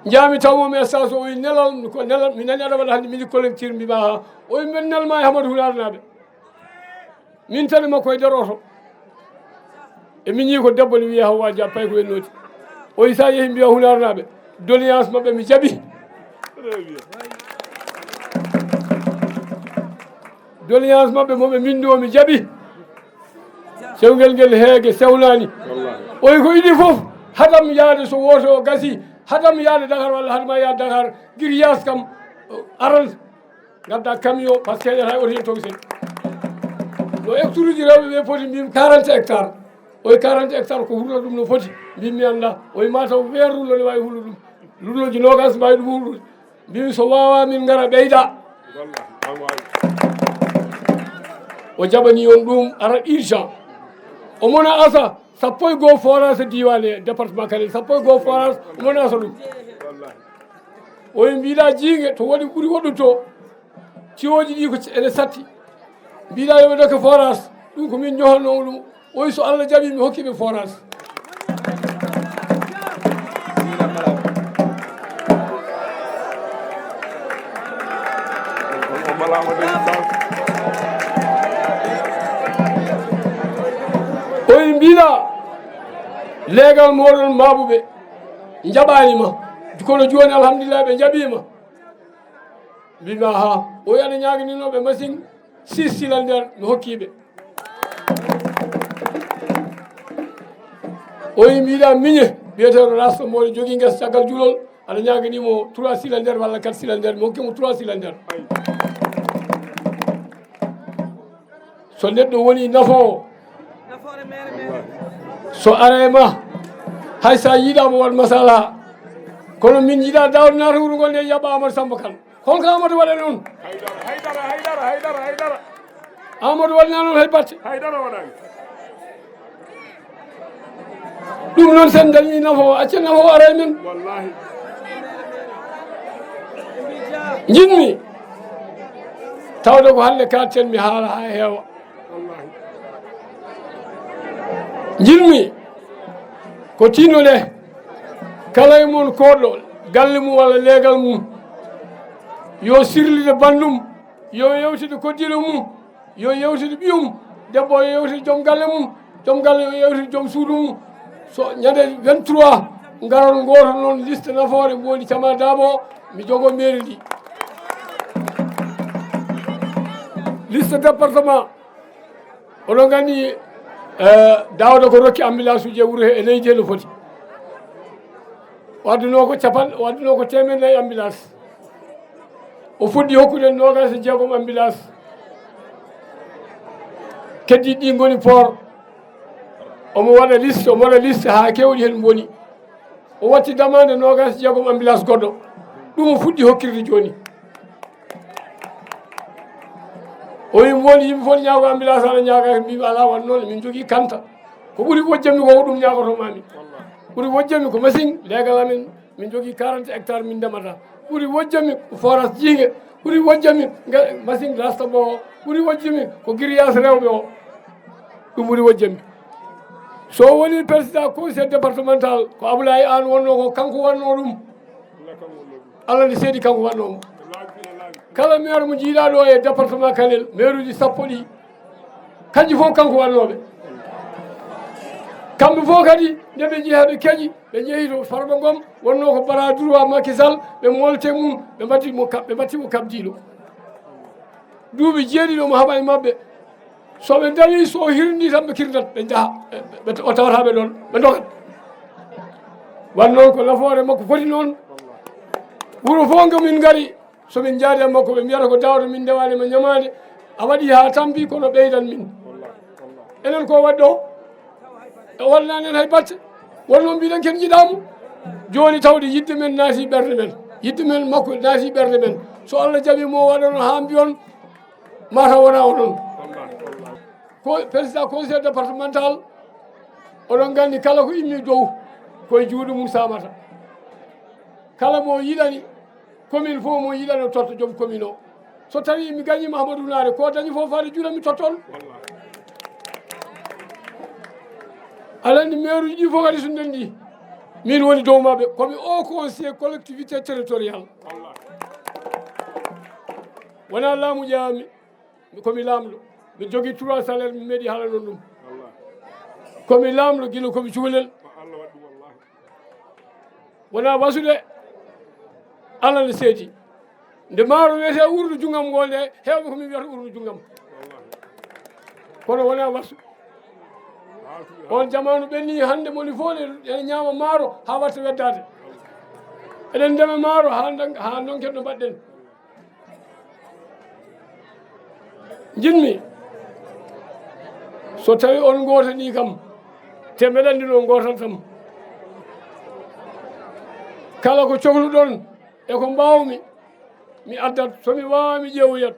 jaami tawmo me sas o nelal ko nelal mi nani aɗa waɗa hannde mini collecteur mbima ha o men nelma e hamadou hularnaɓe min tani makko e nder oto min ñii ko debbo ne wiya Hawwa Dia pay ko wennoti o sa yeehi mbiya hularnaɓe doléance mabɓe mi jaaɓi doléance mabɓe moɓe mindi o mi jaaɓi sewgel ngel heege sewnani oyi ko idi foof hadam yaade so woto o gasi hadam yaade Dakar walla hadma yaade Dakar grillage kam aran gadda camion par ce que seeɗata oto hen toon sen no hectare uji rewɓe ɓe poti mbimi 40 hectares oye 40 hectares ko hurlo ɗum no foti mbimi anda oye mataw weer rullo ne wawi hullo ɗum lulloji nogas mbawi ɗum hurlude mbimi so wawa min gara ɓeyda o jaɓani on ɗum ara urgent o mona asa sappo e goho forage diwane département Kanel sappo e goho forage o mona asa ɗum oye mbiɗa Jiinge to waɗi ɓuuri woɗɗuto ciwoji ɗi ko ene satti mbiɗa yoɓe dokke forage ɗum ko min johannomo ɗum oyi so Allah jaɓi mi hokkiɓe forage oyi mbiɗa leegal moɗon mabuɓe jaɓanima kono joni alhamdulillah ɓe jaɓima mbima ha oyi aɗa ñaganinoɓe machine 6 cylinder mi hokkiɓe oyi mbiɗa miñe biyeteɗo rasta moɗo jogui guesa caggal julol aɗa ñaganimo 3 cylinder walla 4 cylinder mi hokkimo 3 cylinder so neɗɗo woni nafowo so arema hay sa yiiɗamo waɗ masala kono min jiiɗa Daouda naata wuuro ngol nde yaɓa Amadou Samba Kane holko Amadou waɗa noon haydara Amadou waɗana noon hay batte ɗum noon sen dañi nafowo acce nafowo ara men jinmi tawde ko hande kalten mi haala ha heewa jinmi ko tinnude kala e mon koɗɗo galle mum walla leegal mum yo sirlide bandum yo yewtide koddiɗo mum yo yewtide ɓiyum debbo o yo yewtide joom galle yo yewtide joom suudu mum so ñande 23 garon goto noon liste nafoore woni cama Dabo mi jogo mairie ndi liste département oɗon gandi Daouda ko rokki ambulance uji e wuuro he e leydi he no foti wadduno ko 100 ambulance o fuɗɗi hokkude 26 ambulance keddi ɗi goni port omo waɗa liste ha kewɗi hen boni o watti demande 26 ambulance goɗɗo ɗum o fuɗɗi hokkirde joni o yim woni yimɓe fof ñaago ambulance aɗa ñaaga mbimi ala wan noon min jogui kanta ko ɓuuri wojjami ko ɗum ñagotomami ɓuuri wojjami ko machine leegal amen min jogui 40 hectares min ndemata ɓuuri wojjami ko forage Jiinge ɓuuri wojjami machine rasta bo o ɓuuri wojjami ko grillage rewɓe o ɗum ɓuuri wojjami so woni président conseil départemental ko Abdoulaye An wonno ko kanko wanno ɗum Allah ne seeɗi kanko wannomo kala maire mo jiiɗa ɗo e département Kanel maire uji sappo ɗi kanƴi fof kanko wannoɓe kamɓe fof kadi nde ɓe jeeha ɓe keeƴi ɓe jeehi to Farba Ngom wonno ko bara droit Macky Sall ɓe molte mum ɓe battimo kabdiɗo duuɓi jeeɗiɗo mo haɓa e mabɓe soɓe dañi so hirni tan ɓe kirdat ɓe jaaha o tawataɓe ɗon ɓe dogat wan noon ko nafoore makko foti noon wuuro fof ngomin gari somin jaadi e makko ɓe mbiyata ko Daouda min ndewanima ñamade a waɗi ha tampi kono ɓeydan min enen ko waɗɗo o waɗanani en hay batte wonno mbiɗen ken jiiɗamo joni tawde yidde men naati ɓerde men yidde men makko naati ɓerde men so Allah jaaɓi mo waɗano ha mbiyon mataw wona o noon ko président conseil départemental oɗon gandi kala ko immi dow koye juuɗe mum samata kala mo yiɗani commune fof mo yiɗani o totta joom commune o so tawi mi gañima Amadou Naare ko dañi fof faade juuɗe mi totton aɗa andi maire uji ɗi fof kadi so ndendi min woni dow maɓe komi o conseiller collectivité territorial wona laamu ƴewami komi laamɗo mi jogui 3 salaire mi meeɗi haalano ɗum komi laamɗo guila komi cukalel wona wasude Allah ne seedi nde maaro wiyete urdu junggam ngo nde hewɓe komin wiyata urdu junggam kono wona wasu on jamanu ɓenni hande moni fof ene ñaama maaro ha watta weddade eɗen ndema maaro ha donken no mbaɗɗen jinmi so tawi on gotani kam te mbeɗa andi no gotal tam kala ko cohluɗon e ko mbawmi mi addat somi wawa mi ƴeewoyat